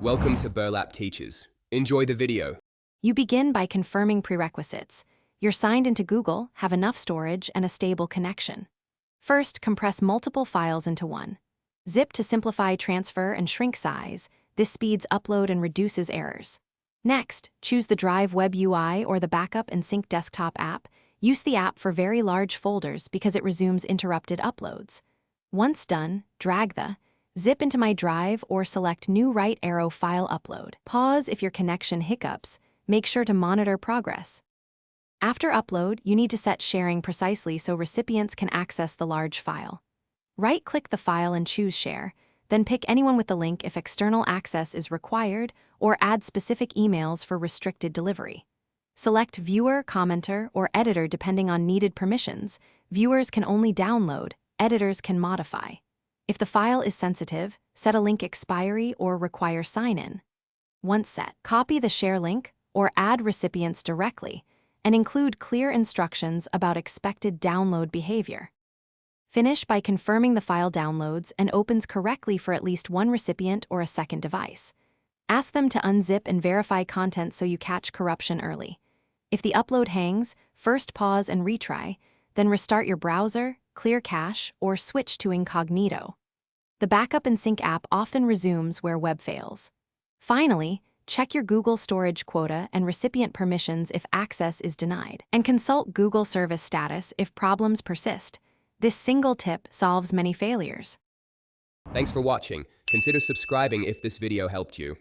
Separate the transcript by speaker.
Speaker 1: Welcome to Burlap Teachers. Enjoy the video.
Speaker 2: You begin by confirming prerequisites. You're signed into Google, have enough storage, and a stable connection. First, compress multiple files into one. Zip to simplify transfer and shrink size. This speeds upload and reduces errors. Next, choose the Drive Web UI or the Backup and Sync Desktop app. Use the app for very large folders because it resumes interrupted uploads. Once done, drag the Zip into My Drive or select New Right Arrow File Upload. Pause if your connection hiccups. Make sure to monitor progress. After upload, you need to set sharing precisely so recipients can access the large file. Right-click the file and choose Share, then pick anyone with the link if external access is required, or add specific emails for restricted delivery. Select Viewer, Commenter, or Editor depending on needed permissions. Viewers can only download, editors can modify. If the file is sensitive, set a link expiry or require sign-in. Once set, copy the share link or add recipients directly and include clear instructions about expected download behavior. Finish by confirming the file downloads and opens correctly for at least one recipient or a second device. Ask them to unzip and verify content so you catch corruption early. If the upload hangs, first pause and retry, then restart your browser, clear cache, or switch to incognito. The Backup and Sync app often resumes where web fails. Finally, check your Google storage quota and recipient permissions if access is denied, and consult Google service status if problems persist. This single tip solves many failures.
Speaker 1: Thanks for watching. Consider subscribing if this video helped you.